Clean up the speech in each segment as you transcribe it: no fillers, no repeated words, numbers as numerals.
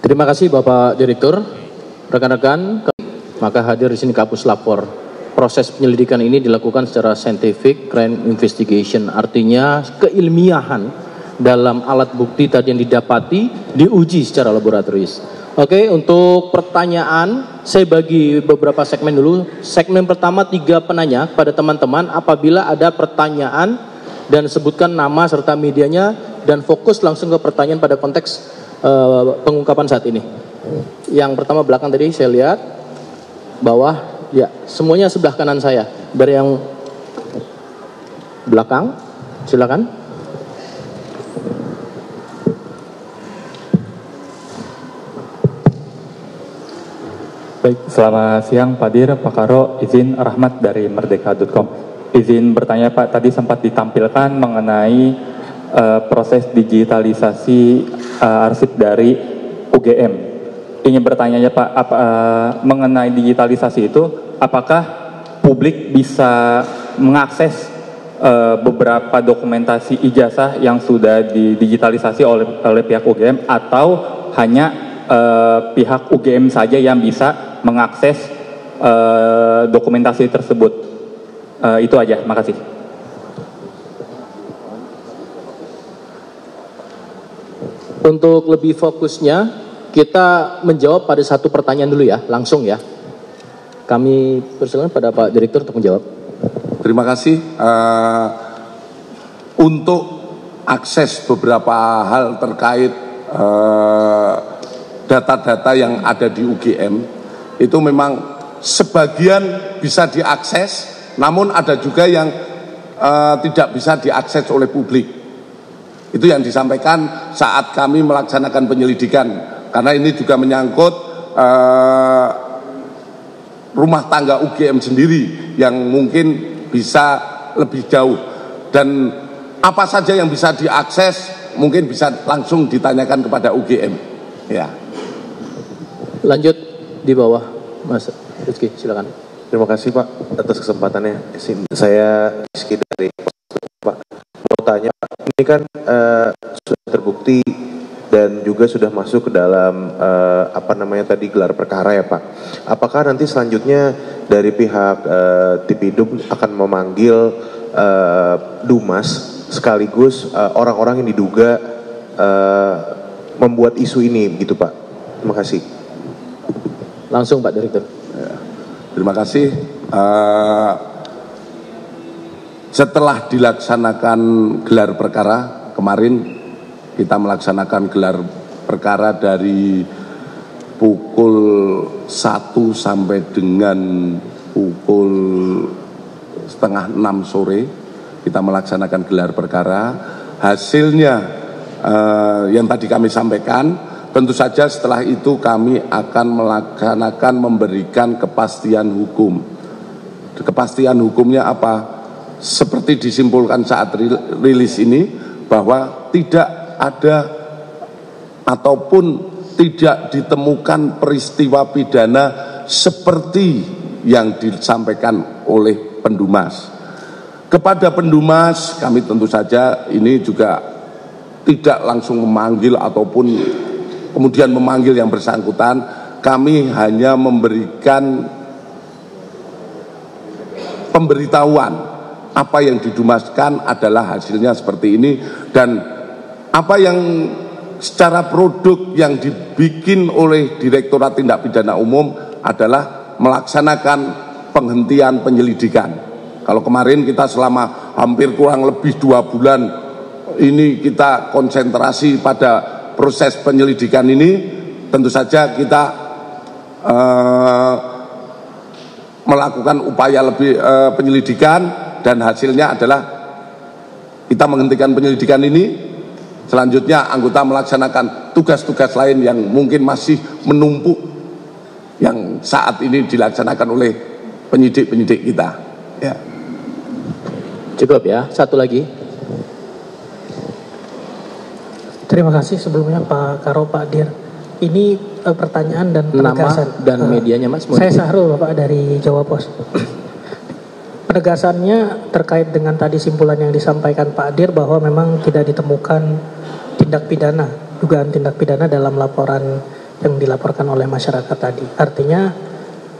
Terima kasih Bapak Direktur. Rekan-rekan, maka hadir di sini Kapus Lapor. Proses penyelidikan ini dilakukan secara scientific crime investigation, artinya keilmiahan dalam alat bukti tadi yang didapati diuji secara laboratoris. Oke, untuk pertanyaan saya bagi beberapa segmen dulu. Segmen pertama 3 penanya pada teman-teman, apabila ada pertanyaan dan sebutkan nama serta medianya dan fokus langsung ke pertanyaan pada konteks pengungkapan saat ini. Yang pertama belakang tadi saya lihat bawah, ya semuanya sebelah kanan saya. Dari yang belakang, silakan. Baik, selamat siang Pak Dir, Pak Karo, izin Rahmat dari Merdeka.com. Izin bertanya Pak, tadi sempat ditampilkan mengenai proses digitalisasi arsip dari UGM. Ingin bertanya ya Pak, mengenai digitalisasi itu, apakah publik bisa mengakses beberapa dokumentasi ijazah yang sudah didigitalisasi oleh pihak UGM, atau hanya pihak UGM saja yang bisa mengakses dokumentasi tersebut? Itu aja, makasih. Untuk lebih fokusnya, kita menjawab pada satu pertanyaan dulu ya, langsung ya. Kami persilakan pada Pak Direktur untuk menjawab. Terima kasih. Untuk akses beberapa hal terkait data-data yang ada di UGM, itu memang sebagian bisa diakses, namun ada juga yang tidak bisa diakses oleh publik. Itu yang disampaikan saat kami melaksanakan penyelidikan, karena ini juga menyangkut rumah tangga UGM sendiri yang mungkin bisa lebih jauh, dan apa saja yang bisa diakses mungkin bisa langsung ditanyakan kepada UGM. Ya. Lanjut di bawah, Mas Rizky, silakan. Terima kasih Pak atas kesempatannya. Saya Rizky dari Pak. Mau tanya Pak, ini kan sudah terbukti dan juga sudah masuk ke dalam gelar perkara ya Pak. Apakah nanti selanjutnya dari pihak Tipidum akan memanggil Dumas sekaligus orang-orang yang diduga membuat isu ini gitu Pak? Terima kasih. Langsung Pak Direktur. Terima kasih. Setelah dilaksanakan gelar perkara kemarin, kita melaksanakan gelar perkara dari pukul 1 sampai dengan pukul 5:30 sore. Kita melaksanakan gelar perkara. Hasilnya yang tadi kami sampaikan, tentu saja setelah itu kami akan melaksanakan memberikan kepastian hukum. Kepastian hukumnya apa? Seperti disimpulkan saat rilis ini, bahwa tidak ada ataupun tidak ditemukan peristiwa pidana seperti yang disampaikan oleh Pendumas. Kepada Pendumas, kami tentu saja ini juga tidak langsung memanggil ataupun kemudian memanggil yang bersangkutan. Kami hanya memberikan pemberitahuan apa yang didumaskan adalah hasilnya seperti ini, dan apa yang secara produk yang dibikin oleh Direktorat Tindak Pidana Umum adalah melaksanakan penghentian penyelidikan. Kalau kemarin kita selama hampir kurang lebih 2 bulan ini kita konsentrasi pada proses penyelidikan ini, tentu saja kita melakukan upaya lebih penyelidikan, dan hasilnya adalah kita menghentikan penyelidikan ini. Selanjutnya anggota melaksanakan tugas-tugas lain yang mungkin masih menumpuk yang saat ini dilaksanakan oleh penyidik-penyidik kita. Ya. Cukup ya, satu lagi. Terima kasih sebelumnya Pak Karo, Pak Dir. Ini pertanyaan dan penegasan. Nama dan medianya Mas. Saya Sahrul Bapak dari Jawa Pos. Penegasannya terkait dengan tadi simpulan yang disampaikan Pak Dir bahwa memang tidak ditemukan tindak pidana, dugaan tindak pidana dalam laporan yang dilaporkan oleh masyarakat tadi. Artinya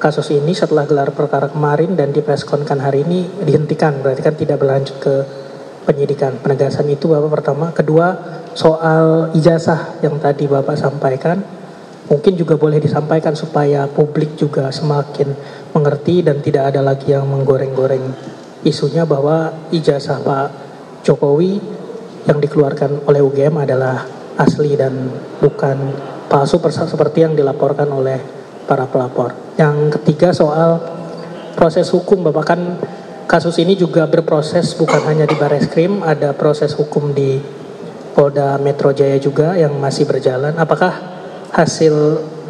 kasus ini setelah gelar perkara kemarin dan di preskon hari ini dihentikan, berarti kan tidak berlanjut ke penyidikan. Penegasan itu Bapak pertama. Kedua, soal ijazah yang tadi Bapak sampaikan, mungkin juga boleh disampaikan supaya publik juga semakin mengerti dan tidak ada lagi yang menggoreng-goreng isunya bahwa ijazah Pak Jokowi yang dikeluarkan oleh UGM adalah asli dan bukan palsu seperti yang dilaporkan oleh para pelapor. Yang ketiga soal proses hukum, Bapak kan kasus ini juga berproses bukan hanya di Barreskrim, ada proses hukum di Polda Metro Jaya juga yang masih berjalan. Apakah hasil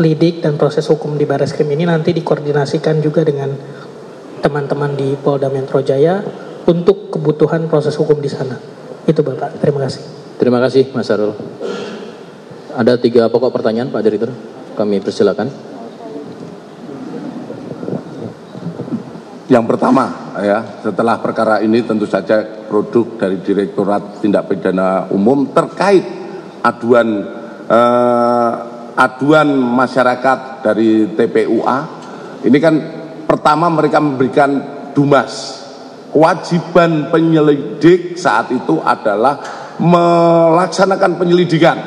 lidik dan proses hukum di Barreskrim ini nanti dikoordinasikan juga dengan teman-teman di Polda Metro Jaya untuk kebutuhan proses hukum di sana? Itu Bapak, terima kasih. Terima kasih Mas Sarul. Ada 3 pokok pertanyaan Pak Direktur, kami persilakan. Yang pertama, ya, setelah perkara ini tentu saja produk dari Direktorat Tindak Pidana Umum terkait aduan masyarakat dari TPUA. Ini kan pertama mereka memberikan dumas. Kewajiban penyelidik saat itu adalah melaksanakan penyelidikan.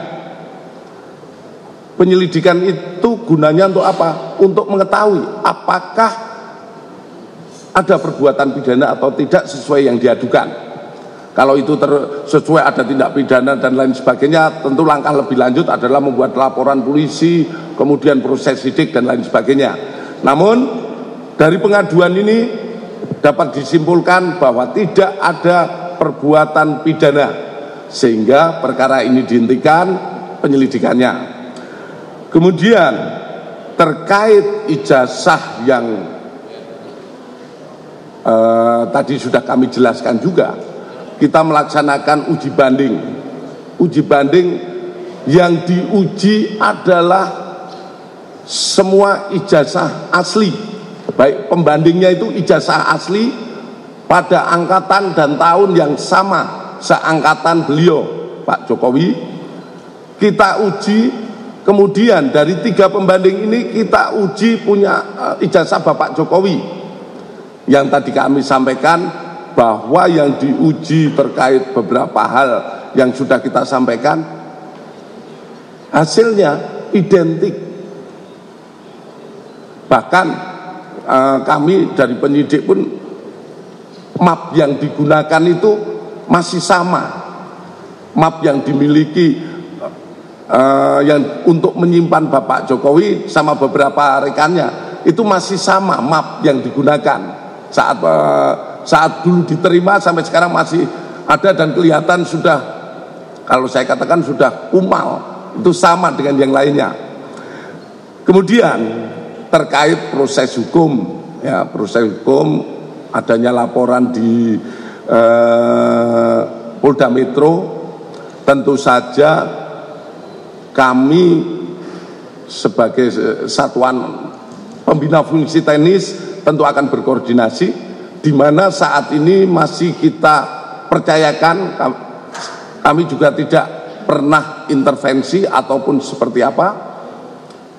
Penyelidikan itu gunanya untuk apa? Untuk mengetahui apakah ada perbuatan pidana atau tidak sesuai yang diadukan. Kalau itu sesuai ada tindak pidana dan lain sebagainya, tentu langkah lebih lanjut adalah membuat laporan polisi, kemudian proses sidik dan lain sebagainya. Namun dari pengaduan ini dapat disimpulkan bahwa tidak ada perbuatan pidana, sehingga perkara ini dihentikan penyelidikannya. Kemudian terkait ijazah yang tadi sudah kami jelaskan juga, kita melaksanakan uji banding. Uji banding yang diuji adalah semua ijazah asli, baik pembandingnya itu ijazah asli pada angkatan dan tahun yang sama seangkatan beliau Pak Jokowi. Kita uji, kemudian dari 3 pembanding ini kita uji punya ijazah Bapak Jokowi. Yang tadi kami sampaikan bahwa yang diuji terkait beberapa hal yang sudah kita sampaikan, hasilnya identik. Bahkan kami dari penyidik pun map yang digunakan itu masih sama. Map yang dimiliki yang untuk menyimpan Bapak Jokowi sama beberapa rekannya itu masih sama map yang digunakan. Saat dulu diterima sampai sekarang masih ada dan kelihatan sudah, kalau saya katakan sudah kumal, itu sama dengan yang lainnya. Kemudian terkait proses hukum, ya, proses hukum adanya laporan di Polda Metro, tentu saja kami sebagai satuan pembina fungsi teknis tentu akan berkoordinasi, di mana saat ini masih kita percayakan, kami juga tidak pernah intervensi ataupun seperti apa.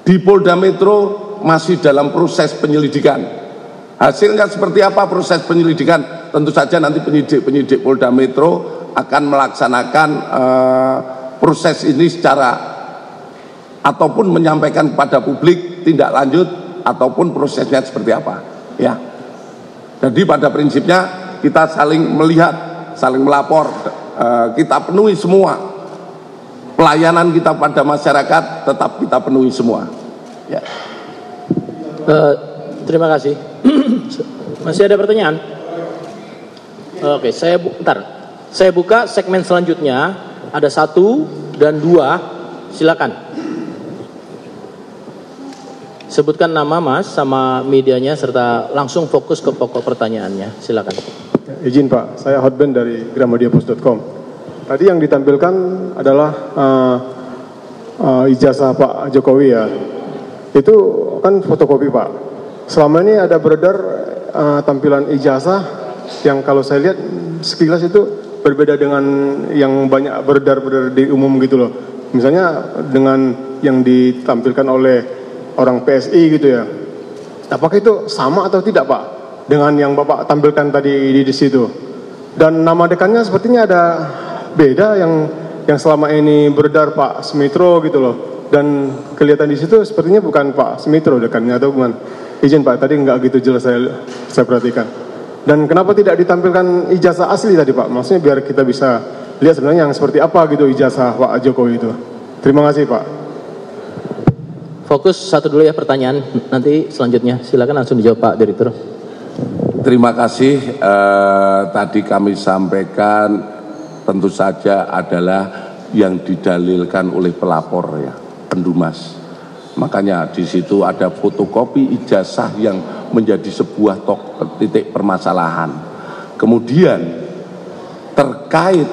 Di Polda Metro masih dalam proses penyelidikan. Hasilnya seperti apa proses penyelidikan? Tentu saja nanti penyidik Polda Metro akan melaksanakan proses ini secara ataupun menyampaikan kepada publik tindak lanjut ataupun prosesnya seperti apa. Ya, jadi pada prinsipnya kita saling melihat, saling melapor, kita penuhi semua pelayanan kita pada masyarakat, tetap kita penuhi semua. Ya. Terima kasih. Masih ada pertanyaan? Oke, saya buka segmen selanjutnya. Ada 1 dan 2, silakan. Sebutkan nama Mas sama medianya serta langsung fokus ke pokok pertanyaannya. Silakan. Izin Pak, saya Hotben dari gramadiapus.com. Tadi yang ditampilkan adalah ijazah Pak Jokowi ya. Itu kan fotokopi Pak. Selama ini ada beredar tampilan ijazah yang kalau saya lihat sekilas itu berbeda dengan yang banyak beredar di umum gitu loh. Misalnya dengan yang ditampilkan oleh orang PSI gitu ya. Apakah itu sama atau tidak Pak dengan yang Bapak tampilkan tadi di situ? Dan nama dekannya sepertinya ada beda yang selama ini beredar Pak Sumitro gitu loh. Dan kelihatan di situ sepertinya bukan Pak Sumitro dekannya atau bukan. Izin Pak, tadi nggak gitu jelas saya perhatikan. Dan kenapa tidak ditampilkan ijazah asli tadi Pak? Maksudnya biar kita bisa lihat sebenarnya yang seperti apa gitu ijazah Pak Jokowi itu. Terima kasih Pak. Fokus satu dulu ya pertanyaan, nanti selanjutnya silakan langsung dijawab Pak Direktur. Terima kasih. Tadi kami sampaikan tentu saja adalah yang didalilkan oleh pelapor ya, pendumas. Makanya di situ ada fotokopi ijazah yang menjadi sebuah titik permasalahan. Kemudian terkait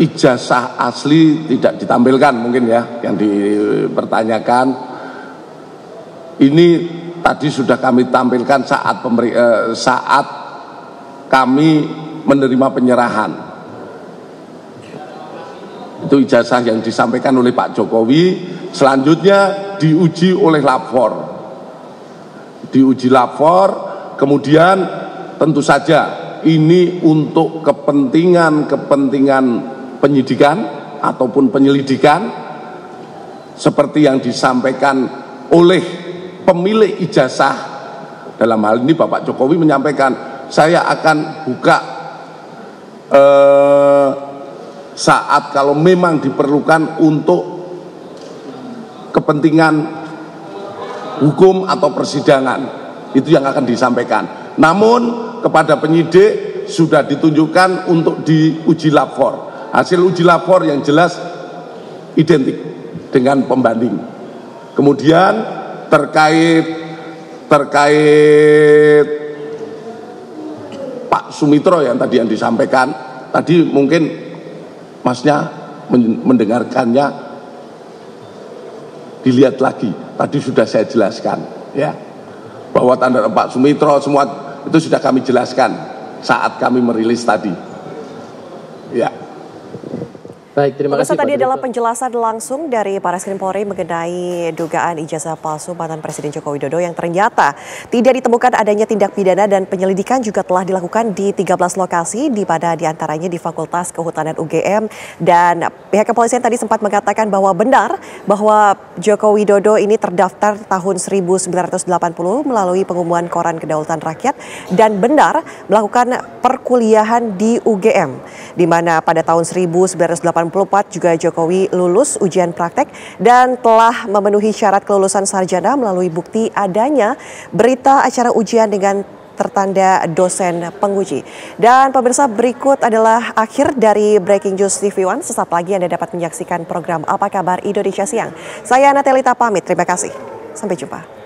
ijazah asli tidak ditampilkan mungkin ya yang dipertanyakan. Ini tadi sudah kami tampilkan saat kami menerima penyerahan. Itu ijazah yang disampaikan oleh Pak Jokowi. Selanjutnya diuji oleh lapor. Diuji lapor, kemudian tentu saja ini untuk kepentingan penyidikan ataupun penyelidikan seperti yang disampaikan oleh pemilik ijazah. Dalam hal ini Bapak Jokowi menyampaikan, saya akan buka saat kalau memang diperlukan untuk kepentingan hukum atau persidangan, itu yang akan disampaikan. Namun kepada penyidik sudah ditunjukkan untuk diuji lapor. Hasil uji lapor yang jelas identik dengan pembanding. Kemudian terkait Pak Sumitro yang tadi yang disampaikan, tadi mungkin Masnya mendengarkannya, dilihat lagi. Tadi sudah saya jelaskan ya, bahwa tanda Pak Sumitro semua itu sudah kami jelaskan saat kami merilis tadi ya. Baik, terima kasih. Tadi adalah penjelasan langsung dari Barreskrim Polri mengenai dugaan ijazah palsu mantan Presiden Joko Widodo yang ternyata tidak ditemukan adanya tindak pidana dan penyelidikan juga telah dilakukan di 13 lokasi di mana diantaranya di Fakultas Kehutanan UGM, dan pihak kepolisian tadi sempat mengatakan bahwa benar bahwa Joko Widodo ini terdaftar tahun 1980 melalui pengumuman Koran Kedaulatan Rakyat dan benar melakukan perkuliahan di UGM, di mana pada tahun 1984 juga Jokowi lulus ujian praktek dan telah memenuhi syarat kelulusan sarjana melalui bukti adanya berita acara ujian dengan tertanda dosen penguji. Dan pemirsa, berikut adalah akhir dari Breaking News TV One. Sesaat lagi Anda dapat menyaksikan program Apa Kabar Indonesia Siang. Saya Natelita pamit, terima kasih. Sampai jumpa.